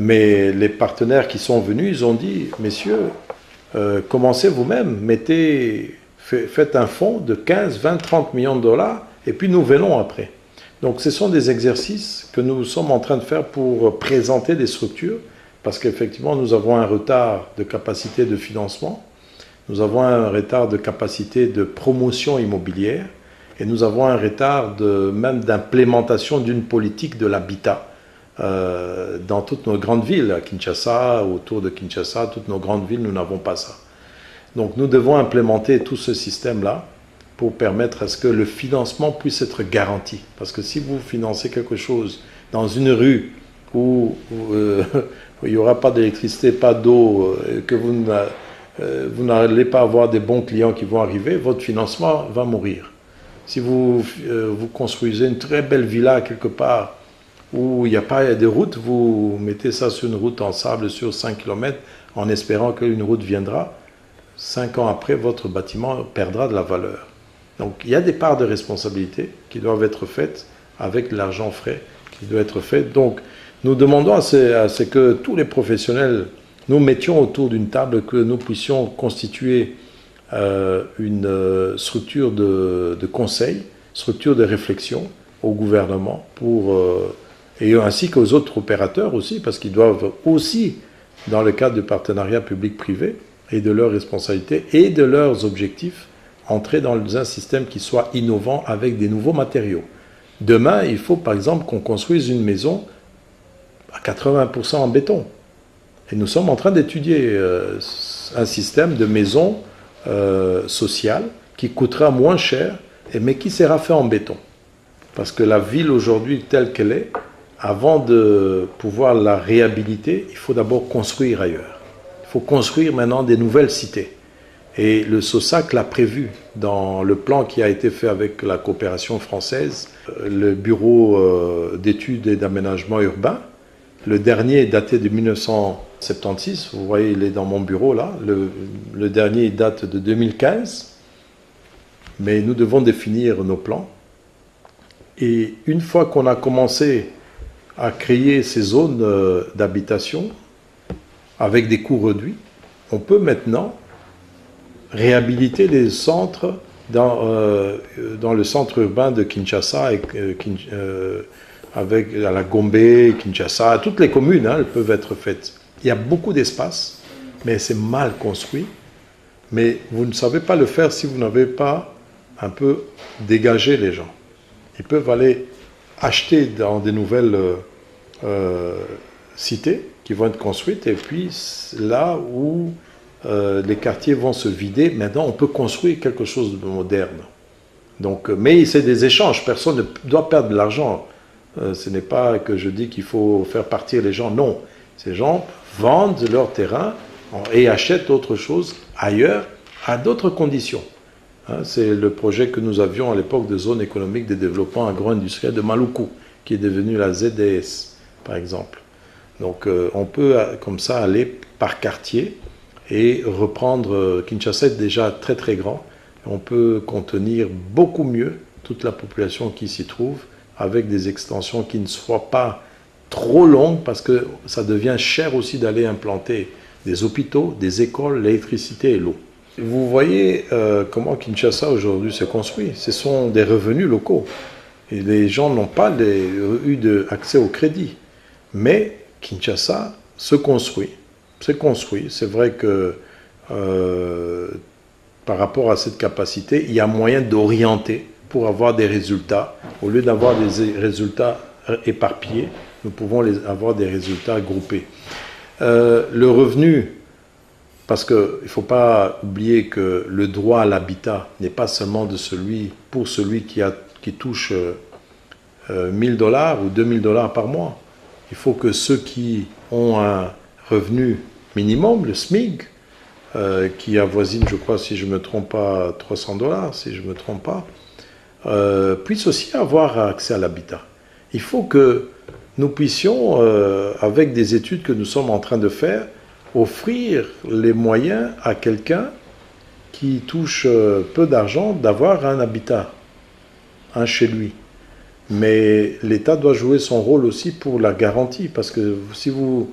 Mais les partenaires qui sont venus, ils ont dit, messieurs, commencez vous-même, faites un fonds de 15, 20, 30 millions de dollars, et puis nous venons après. Donc ce sont des exercices que nous sommes en train de faire pour présenter des structures, parce qu'effectivement nous avons un retard de capacité de financement, nous avons un retard de capacité de promotion immobilière, et nous avons un retard même d'implémentation d'une politique de l'habitat dans toutes nos grandes villes, à Kinshasa, autour de Kinshasa, toutes nos grandes villes, nous n'avons pas ça. Donc nous devons implémenter tout ce système-là pour permettre à ce que le financement puisse être garanti. Parce que si vous financez quelque chose dans une rue où il n'y aura pas d'électricité, pas d'eau, que vous n'allez pas avoir des bons clients qui vont arriver, votre financement va mourir. Si vous construisez une très belle villa quelque part où il n'y a pas de route, vous mettez ça sur une route en sable sur 5 km en espérant qu'une route viendra. 5 ans après, votre bâtiment perdra de la valeur. Donc il y a des parts de responsabilité qui doivent être faites avec l'argent frais qui doit être fait. Donc nous demandons à ce que tous les professionnels nous mettions autour d'une table, que nous puissions constituer une structure de conseil, structure de réflexion au gouvernement et ainsi qu'aux autres opérateurs aussi, parce qu'ils doivent aussi, dans le cadre du partenariat public-privé et de leurs responsabilités et de leurs objectifs, entrer dans un système qui soit innovant avec des nouveaux matériaux. Demain, il faut par exemple qu'on construise une maison à 80% en béton. Et nous sommes en train d'étudier un système de maison sociale qui coûtera moins cher, mais qui sera fait en béton. Parce que la ville aujourd'hui telle qu'elle est, avant de pouvoir la réhabiliter, il faut d'abord construire ailleurs. Il faut construire maintenant des nouvelles cités. Et le SOSAC l'a prévu dans le plan qui a été fait avec la coopération française, le bureau d'études et d'aménagement urbain. Le dernier est daté de 1976, vous voyez, il est dans mon bureau là. Le dernier date de 2015. Mais nous devons définir nos plans. Et une fois qu'on a commencé à créer ces zones d'habitation avec des coûts réduits, on peut maintenant réhabiliter les centres dans le centre urbain de Kinshasa, avec la Gombe, Kinshasa, toutes les communes, elles peuvent être faites. Il y a beaucoup d'espace, mais c'est mal construit. Mais vous ne savez pas le faire si vous n'avez pas un peu dégagé les gens. Ils peuvent aller acheter dans des nouvelles cités qui vont être construites, et puis là où les quartiers vont se vider, maintenant on peut construire quelque chose de moderne. Donc, mais c'est des échanges, personne ne doit perdre de l'argent. Ce n'est pas que je dis qu'il faut faire partir les gens, non. Ces gens vendent leur terrain et achètent autre chose ailleurs à d'autres conditions. C'est le projet que nous avions à l'époque de zone économique de développement agro-industriel de Maluku, qui est devenu la ZDS, par exemple. Donc on peut comme ça aller par quartier et reprendre. Kinshasa est déjà très très grand. On peut contenir beaucoup mieux toute la population qui s'y trouve, avec des extensions qui ne soient pas trop longues, parce que ça devient cher aussi d'aller implanter des hôpitaux, des écoles, l'électricité et l'eau. Vous voyez comment Kinshasa aujourd'hui se construit. Ce sont des revenus locaux. Et les gens n'ont pas eu accès au crédit. Mais Kinshasa se construit. C'est vrai que par rapport à cette capacité, il y a moyen d'orienter pour avoir des résultats. Au lieu d'avoir des résultats éparpillés, nous pouvons avoir des résultats groupés. Le revenu, parce qu'il ne faut pas oublier que le droit à l'habitat n'est pas seulement pour celui qui touche 1000 $ ou 2000 $ par mois. Il faut que ceux qui ont un revenu minimum, le SMIC, qui avoisine, je crois, si je ne me trompe pas, 300 $, si je ne me trompe pas, puissent aussi avoir accès à l'habitat. Il faut que nous puissions, avec des études que nous sommes en train de faire, offrir les moyens à quelqu'un qui touche peu d'argent d'avoir un habitat, un chez lui. Mais l'État doit jouer son rôle aussi pour la garantie, parce que si vous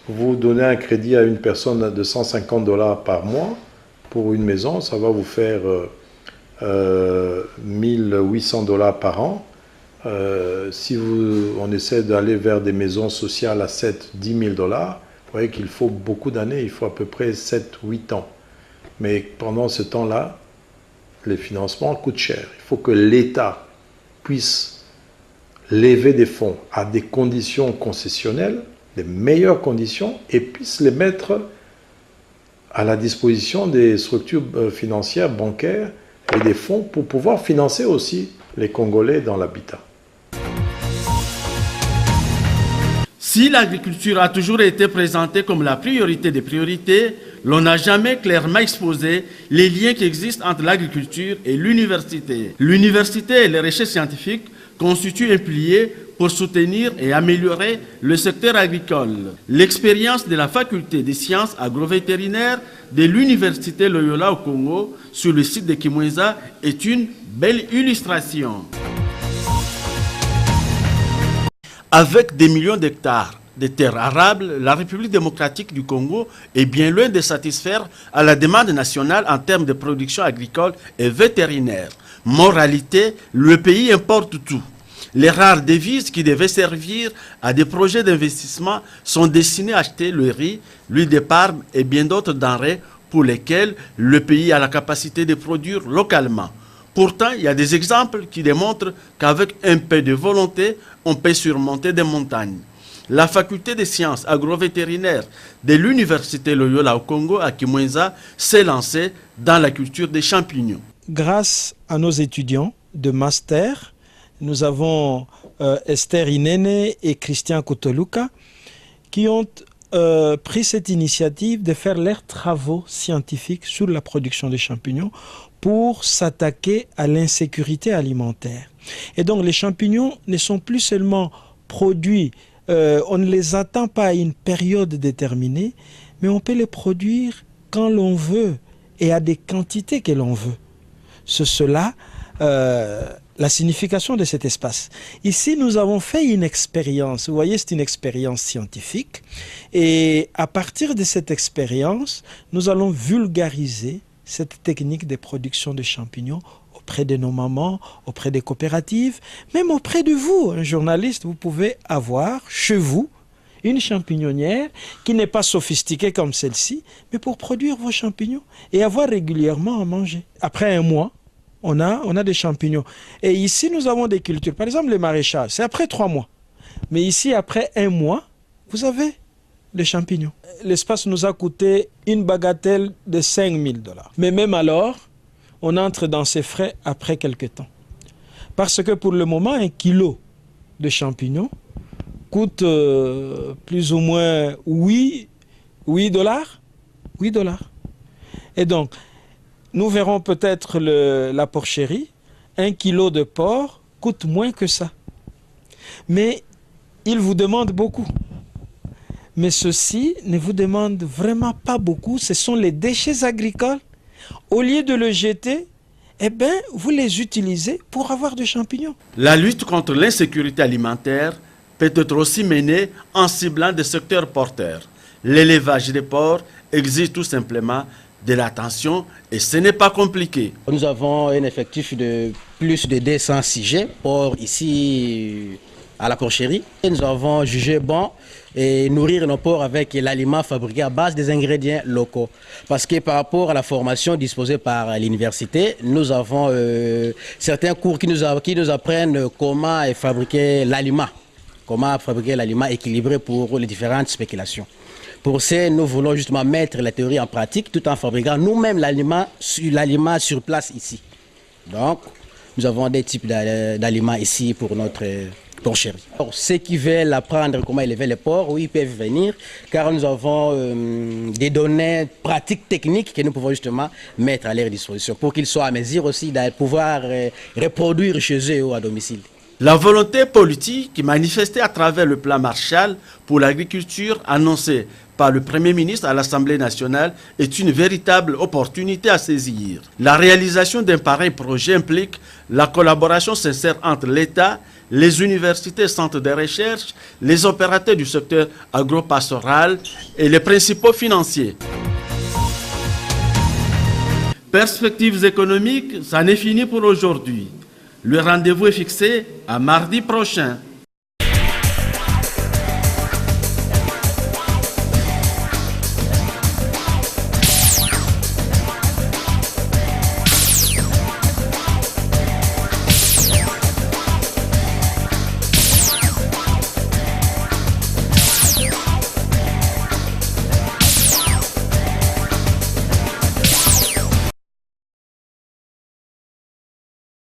donnez un crédit à une personne de 150 $ par mois pour une maison, ça va vous faire 1800 $ par an. Si on essaie d'aller vers des maisons sociales à 7-10 000 $, vous voyez qu'il faut beaucoup d'années, il faut à peu près 7-8 ans. Mais pendant ce temps-là, les financements coûtent cher. Il faut que l'État puisse lever des fonds à des conditions concessionnelles, des meilleures conditions, et puisse les mettre à la disposition des structures financières, bancaires et des fonds pour pouvoir financer aussi les Congolais dans l'habitat. Si l'agriculture a toujours été présentée comme la priorité des priorités, l'on n'a jamais clairement exposé les liens qui existent entre l'agriculture et l'université. L'université et les recherches scientifiques constituent un pilier pour soutenir et améliorer le secteur agricole. L'expérience de la faculté des sciences agrovétérinaires de l'université Loyola au Congo sur le site de Kimweza est une belle illustration. Avec des millions d'hectares de terres arables, la République démocratique du Congo est bien loin de satisfaire à la demande nationale en termes de production agricole et vétérinaire. Moralité, le pays importe tout. Les rares devises qui devaient servir à des projets d'investissement sont destinées à acheter le riz, l'huile de palme et bien d'autres denrées pour lesquelles le pays a la capacité de produire localement. Pourtant, il y a des exemples qui démontrent qu'avec un peu de volonté, on peut surmonter des montagnes. La faculté des sciences agrovétérinaires de l'université Loyola au Congo à Kimweza s'est lancée dans la culture des champignons. Grâce à nos étudiants de master, nous avons Esther Inene et Christian Kotoluka qui ont pris cette initiative de faire leurs travaux scientifiques sur la production des champignons pour s'attaquer à l'insécurité alimentaire. Et donc les champignons ne sont plus seulement produits, on ne les attend pas à une période déterminée, mais on peut les produire quand l'on veut et à des quantités que l'on veut. C'est cela la signification de cet espace. Ici, nous avons fait une expérience. Vous voyez, c'est une expérience scientifique. Et à partir de cette expérience, nous allons vulgariser cette technique de production de champignons auprès de nos mamans, auprès des coopératives, même auprès de vous, un journaliste. Vous pouvez avoir chez vous une champignonnière qui n'est pas sophistiquée comme celle-ci, mais pour produire vos champignons et avoir régulièrement à manger. Après un mois, on a des champignons. Et ici, nous avons des cultures. Par exemple, les maraîchages, c'est après 3 mois. Mais ici, après 1 mois, vous avez des champignons. L'espace nous a coûté une bagatelle de 5 000 $. Mais même alors, on entre dans ces frais après quelques temps. Parce que pour le moment, 1 kilo de champignons coûte plus ou moins 8 $. 8 $. Et donc, nous verrons peut-être la porcherie. 1 kilo de porc coûte moins que ça. Mais il vous demande beaucoup. Mais ceci ne vous demande vraiment pas beaucoup. Ce sont les déchets agricoles. Au lieu de le jeter, eh bien, vous les utilisez pour avoir des champignons. La lutte contre l'insécurité alimentaire peut être aussi menée en ciblant des secteurs porteurs. L'élevage des porcs exige tout simplement de l'attention et ce n'est pas compliqué. Nous avons un effectif de plus de 200 sujets pour ici à la porcherie. Et nous avons jugé bon et nourrir nos porcs avec l'aliment fabriqué à base des ingrédients locaux. Parce que par rapport à la formation disposée par l'université, nous avons certains cours qui nous apprennent comment fabriquer l'aliment. Comment fabriquer l'aliment équilibré pour les différentes spéculations. Pour ça, nous voulons justement mettre la théorie en pratique tout en fabriquant nous-mêmes l'aliment sur place ici. Donc, nous avons des types d'aliments ici pour notre porcherie. Ceux qui veulent apprendre comment élever les porcs, oui, ils peuvent venir, car nous avons des données pratiques techniques que nous pouvons justement mettre à leur disposition pour qu'ils soient à mesure aussi de pouvoir reproduire chez eux ou à domicile. La volonté politique manifestée à travers le plan Marshall pour l'agriculture annoncé par le Premier ministre à l'Assemblée nationale est une véritable opportunité à saisir. La réalisation d'un pareil projet implique la collaboration sincère entre l'État, les universités, centres de recherche, les opérateurs du secteur agropastoral et les principaux financiers. Perspectives économiques, ça n'est fini pour aujourd'hui. Le rendez-vous est fixé à mardi prochain.